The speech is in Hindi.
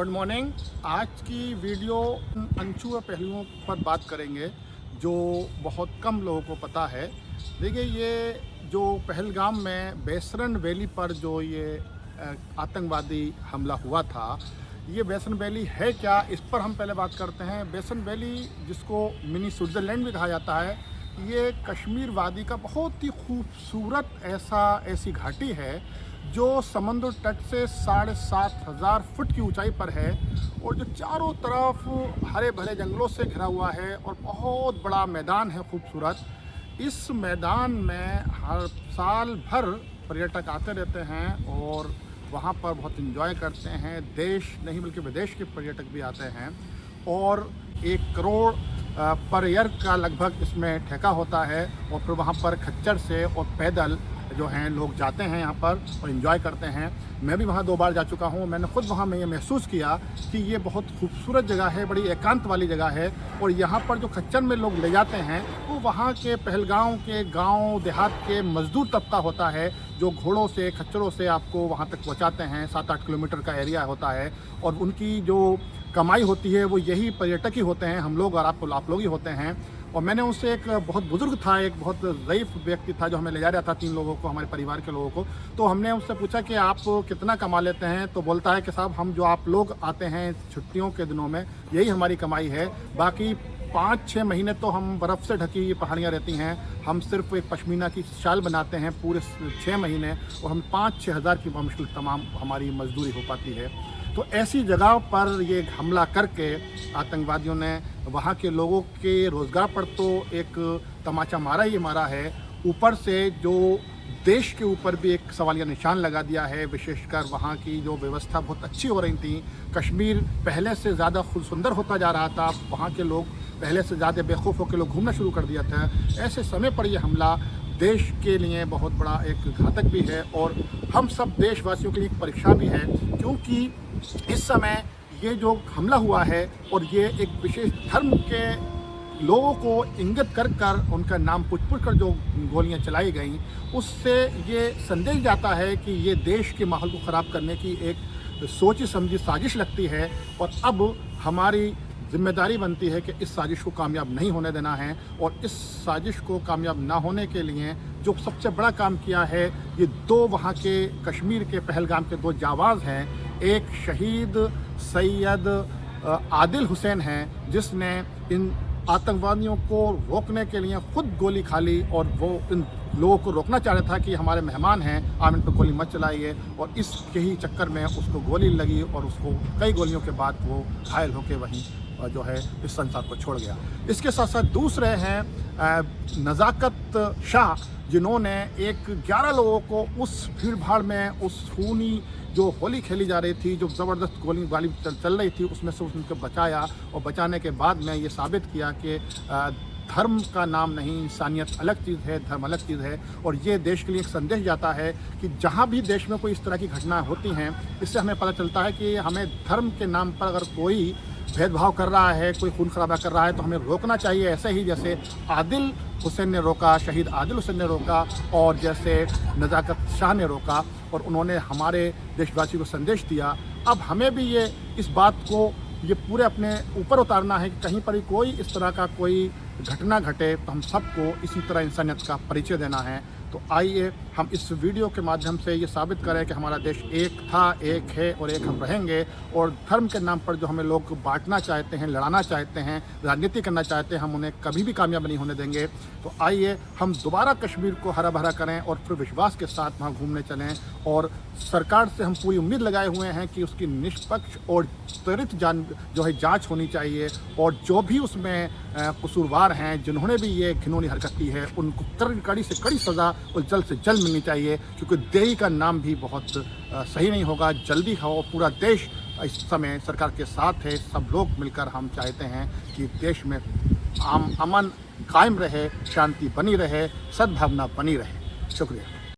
Good morning. आज की वीडियो अनछुए पहलुओं पर बात करेंगे जो बहुत कम लोगों को पता है। देखिए, ये जो पहलगाम में बेसरन वैली पर जो ये आतंकवादी हमला हुआ था, ये बेसरन वैली है क्या, इस पर हम पहले बात करते हैं। बेसरन वैली, जिसको मिनी स्विट्ज़रलैंड भी कहा जाता है, ये कश्मीर वादी का बहुत ही खूबसूरत ऐसी घाटी है जो समुद्र तट से 7,500 फुट की ऊंचाई पर है और जो चारों तरफ हरे भरे जंगलों से घिरा हुआ है और बहुत बड़ा मैदान है खूबसूरत। इस मैदान में हर साल भर पर्यटक आते रहते हैं और वहाँ पर बहुत एंजॉय करते हैं। देश नहीं बल्कि विदेश के पर्यटक भी आते हैं और 1 करोड़ पर ईयर का लगभग इसमें ठेका होता है और फिर वहाँ पर खच्चर से और पैदल जो हैं लोग जाते हैं यहाँ पर और एंजॉय करते हैं। मैं भी वहाँ 2 बार जा चुका हूँ। मैंने खुद वहाँ में ये महसूस किया कि ये बहुत खूबसूरत जगह है, बड़ी एकांत वाली जगह है। और यहाँ पर जो खच्चर में लोग ले जाते हैं वो वहाँ के पहलगाम के गांव देहात के मजदूर तबका होता है जो घोड़ों से खच्चरों से आपको वहाँ तक पहुँचाते हैं। 7-8 किलोमीटर का एरिया होता है और उनकी जो कमाई होती है वो यही पर्यटक ही होते हैं, हम लोग और आप लोग ही होते हैं। और मैंने उससे एक बहुत बुजुर्ग था, एक बहुत ज़ईफ़ व्यक्ति था जो हमें ले जा रहा था 3 लोगों को, हमारे परिवार के लोगों को। तो हमने उससे पूछा कि आप कितना कमा लेते हैं, तो बोलता है कि साहब, हम जो आप लोग आते हैं छुट्टियों के दिनों में, यही हमारी कमाई है। बाकी 5-6 महीने तो हम बर्फ़ से ढकी ये पहाड़ियाँ रहती हैं, हम सिर्फ एक पश्मीना की शाल बनाते हैं पूरे 6 महीने और हम 5-6 हज़ार की मुश्किल तमाम हमारी मजदूरी हो पाती है। तो ऐसी जगह पर ये हमला करके आतंकवादियों ने वहाँ के लोगों के रोज़गार पर तो एक तमाचा मारा ही मारा है, ऊपर से जो देश के ऊपर भी एक सवालिया निशान लगा दिया है। विशेषकर वहाँ की जो व्यवस्था बहुत अच्छी हो रही थी, कश्मीर पहले से ज़्यादा खुद सुंदर होता जा रहा था, वहाँ के लोग पहले से ज़्यादा बेखौफ होकर लोग घूमना शुरू कर दिया था। ऐसे समय पर यह हमला देश के लिए बहुत बड़ा एक घातक भी है और हम सब देशवासियों के लिए एक परीक्षा भी है, क्योंकि इस समय ये जो हमला हुआ है और ये एक विशेष धर्म के लोगों को इंगित कर उनका नाम पुछ कर जो गोलियां चलाई गई, उससे ये संदेश जाता है कि ये देश के माहौल को ख़राब करने की एक सोची समझी साजिश लगती है। और अब हमारी जिम्मेदारी बनती है कि इस साजिश को कामयाब नहीं होने देना है। और इस साजिश को कामयाब ना होने के लिए जो सबसे बड़ा काम किया है, ये 2 वहाँ के कश्मीर के पहलगाम के 2 जाबाज हैं। एक शहीद सैयद आदिल हुसैन हैं जिसने इन आतंकवादियों को रोकने के लिए खुद गोली खा ली और वो इन लोगों को रोकना चाह रहा था कि हमारे मेहमान हैं, आप इन पर गोली मत चलाइए, और इसके ही चक्कर में उसको गोली लगी और उसको कई गोलियों के बाद वो घायल होकर वहीं जो है इस संसार को छोड़ गया। इसके साथ साथ दूसरे हैं नज़ाकत शाह, जिन्होंने 11 लोगों को उस भीड़ भाड़ में, उस खूनी जो होली खेली जा रही थी, जो ज़बरदस्त गोली चल रही थी, उसमें से उनको बचाया और बचाने के बाद में ये साबित किया कि धर्म का नाम नहीं, इंसानियत अलग चीज़ है, धर्म अलग चीज़ है। और ये देश के लिए एक संदेश जाता है कि जहाँ भी देश में कोई इस तरह की घटनाएं होती हैं, इससे हमें पता चलता है कि हमें धर्म के नाम पर अगर कोई भेदभाव कर रहा है, कोई खून खराबा कर रहा है, तो हमें रोकना चाहिए। ऐसे ही जैसे आदिल हुसैन ने रोका, शहीद आदिल हुसैन ने रोका, और जैसे नज़ाकत शाह ने रोका, और उन्होंने हमारे देशवासियों को संदेश दिया। अब हमें भी ये इस बात को ये पूरे अपने ऊपर उतारना है कि कहीं पर ही कोई इस तरह का कोई घटना घटे तो हम सबको इसी तरह इंसानियत का परिचय देना है। तो आइए हम इस वीडियो के माध्यम से ये साबित करें कि हमारा देश एक था, एक है और एक हम रहेंगे। और धर्म के नाम पर जो हमें लोग बांटना चाहते हैं, लड़ाना चाहते हैं, राजनीति करना चाहते हैं, हम उन्हें कभी भी कामयाब नहीं होने देंगे। तो आइए हम दोबारा कश्मीर को हरा भरा करें और फिर विश्वास के साथ वहाँ घूमने चलें। और सरकार से हम पूरी उम्मीद लगाए हुए हैं कि उसकी निष्पक्ष और त्वरित जांच होनी चाहिए, और जो भी उसमें कसूरवार हैं, जिन्होंने भी ये घिनौनी हरकत की है, उनको कड़ी से कड़ी सज़ा और जल्द से जल्द मिलनी चाहिए, क्योंकि देरी का नाम भी बहुत सही नहीं होगा। जल्दी हो। पूरा देश इस समय सरकार के साथ है, सब लोग मिलकर हम चाहते हैं कि देश में अमन कायम रहे, शांति बनी रहे, सद्भावना बनी रहे। शुक्रिया।